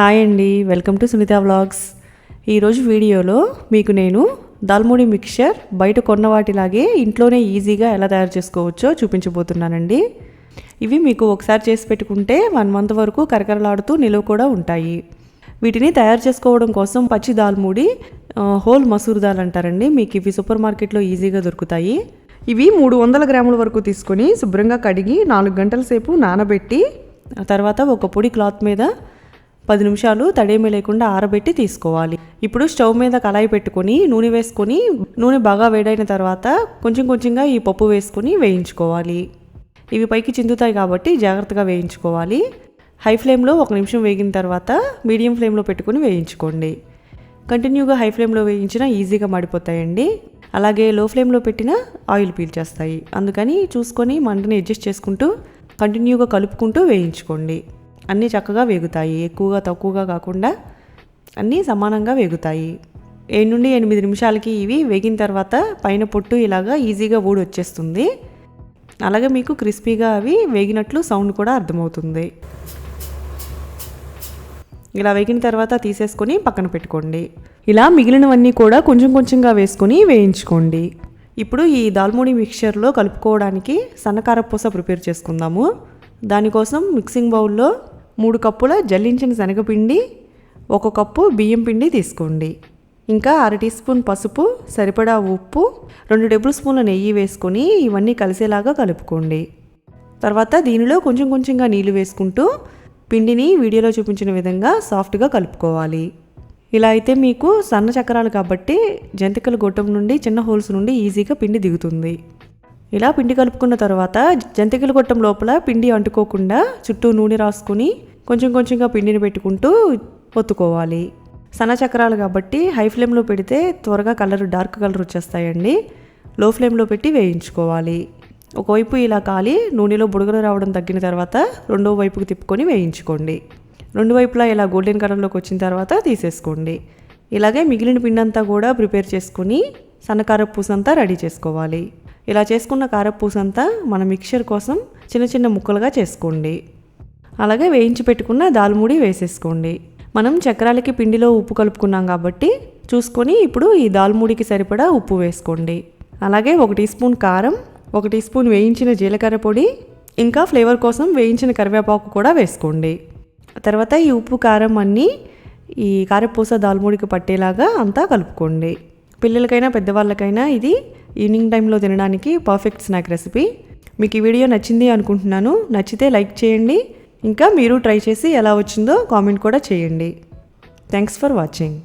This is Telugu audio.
హాయ్ అండి, వెల్కమ్ టు సునీత వ్లాగ్స్. ఈరోజు వీడియోలో మీకు నేను దాల్ ముడి మిక్చర్ బయట కొన్న వాటిలాగే ఇంట్లోనే ఈజీగా ఎలా తయారు చేసుకోవచ్చో చూపించబోతున్నానండి. ఇవి మీకు ఒకసారి చేసి పెట్టుకుంటే 1 మంత్ వరకు కరకరలాడుతూ నిలువ కూడా ఉంటాయి. వీటిని తయారు చేసుకోవడం కోసం పచ్చి దాల్ ముడి, హోల్ మసూర్ దాల్ అంటారండి. మీకు ఇవి సూపర్ మార్కెట్లో ఈజీగా దొరుకుతాయి. ఇవి 300 గ్రాముల వరకు తీసుకొని శుభ్రంగా కడిగి 4 గంటల సేపు నానబెట్టి తర్వాత ఒక పొడి క్లాత్ మీద 10 నిమిషాలు తడేమి లేకుండా ఆరబెట్టి తీసుకోవాలి. ఇప్పుడు స్టవ్ మీద కళాయి పెట్టుకొని నూనె వేసుకొని నూనె బాగా వేడైన తర్వాత కొంచెం కొంచెంగా ఈ పప్పు వేసుకొని వేయించుకోవాలి. ఇవి పైకి చిందుతాయి కాబట్టి జాగ్రత్తగా వేయించుకోవాలి. హై ఫ్లేమ్లో 1 నిమిషం వేగిన తర్వాత మీడియం ఫ్లేమ్లో పెట్టుకొని వేయించుకోండి. కంటిన్యూగా హై ఫ్లేమ్లో వేయించినా ఈజీగా మాడిపోతాయండి. అలాగే లో ఫ్లేమ్లో పెట్టినా ఆయిల్ పీల్చేస్తాయి. అందుకని చూసుకొని మంటని అడ్జస్ట్ చేసుకుంటూ కంటిన్యూగా కలుపుకుంటూ వేయించుకోండి. అన్నీ చక్కగా వేగుతాయి. ఎక్కువగా తక్కువగా కాకుండా అన్నీ సమానంగా వేగుతాయి. 7 నుండి 8 నిమిషాలకి ఇవి వేగిన తర్వాత పైన పొట్టు ఇలాగా ఈజీగా ఊడి వచ్చేస్తుంది. అలాగే మీకు క్రిస్పీగా అవి వేగినట్లు సౌండ్ కూడా అర్థమవుతుంది. ఇలా వేగిన తర్వాత తీసేసుకొని పక్కన పెట్టుకోండి. ఇలా మిగిలినవన్నీ కూడా కొంచెం కొంచెంగా వేసుకొని వేయించుకోండి. ఇప్పుడు ఈ దాల్ ముడి మిక్చర్లో కలుపుకోవడానికి సన్నకారపూస ప్రిపేర్ చేసుకుందాము. దానికోసం మిక్సింగ్ బౌల్లో 3 కప్పుల జల్లించిన శనగపిండి, 1 కప్పు బియ్యం పిండి తీసుకోండి. ఇంకా 1/2 టీ స్పూన్ పసుపు, సరిపడా ఉప్పు, 2 టేబుల్ స్పూన్ల నెయ్యి వేసుకొని ఇవన్నీ కలిసేలాగా కలుపుకోండి. తర్వాత దీనిలో కొంచెం కొంచెంగా నీళ్లు వేసుకుంటూ పిండిని వీడియోలో చూపించిన విధంగా సాఫ్ట్గా కలుపుకోవాలి. ఇలా అయితే మీకు సన్న చక్రాలు కాబట్టి జంతికల గొట్టం నుండి చిన్న హోల్స్ నుండి ఈజీగా పిండి దిగుతుంది. ఇలా పిండి కలుపుకున్న తర్వాత జంతికల గొట్టం లోపల పిండి అంటుకోకుండా చుట్టూ నూనె రాసుకొని కొంచెం కొంచెంగా పిండిని పెట్టుకుంటూ ఒత్తుకోవాలి. సన్న చక్రాలు కాబట్టి హై ఫ్లేమ్లో పెడితే త్వరగా డార్క్ కలర్ వచ్చేస్తాయండి. లో ఫ్లేమ్లో పెట్టి వేయించుకోవాలి. ఒకవైపు ఇలా కాలి నూనెలో బుడగలు రావడం తగ్గిన తర్వాత రెండో వైపుకి తిప్పుకొని వేయించుకోండి. 2 వైపులా ఇలా గోల్డెన్ కలర్లోకి వచ్చిన తర్వాత తీసేసుకోండి. ఇలాగే మిగిలిన పిండి అంతా కూడా ప్రిపేర్ చేసుకుని సన్నకారపూసంతా రెడీ చేసుకోవాలి. ఇలా చేసుకున్న కారపూసంతా మన మిక్చర్ కోసం చిన్న చిన్న ముక్కలుగా చేసుకోండి. అలాగే వేయించి పెట్టుకున్న దాల్ ముడి వేసేసుకోండి. మనం చక్రాలకి పిండిలో ఉప్పు కలుపుకున్నాం కాబట్టి చూసుకొని ఇప్పుడు ఈ దాల్ ముడికి సరిపడా ఉప్పు వేసుకోండి. అలాగే 1 టీ స్పూన్ కారం, 1 టీ స్పూన్ వేయించిన జీలకర్ర పొడి, ఇంకా ఫ్లేవర్ కోసం వేయించిన కరివేపాకు కూడా వేసుకోండి. తర్వాత ఈ ఉప్పు కారం అన్నీ ఈ కారపూస దాల్ ముడికి పట్టేలాగా అంతా కలుపుకోండి. పిల్లలకైనా పెద్దవాళ్ళకైనా ఇది ఈవినింగ్ టైంలో తినడానికి పర్ఫెక్ట్ స్నాక్ రెసిపీ. మీకు ఈ వీడియో నచ్చింది అనుకుంటున్నాను. నచ్చితే లైక్ చేయండి. ఇంకా మీరు ట్రై చేసి ఎలా వచ్చిందో కామెంట్ కూడా చేయండి. Thanks for watching.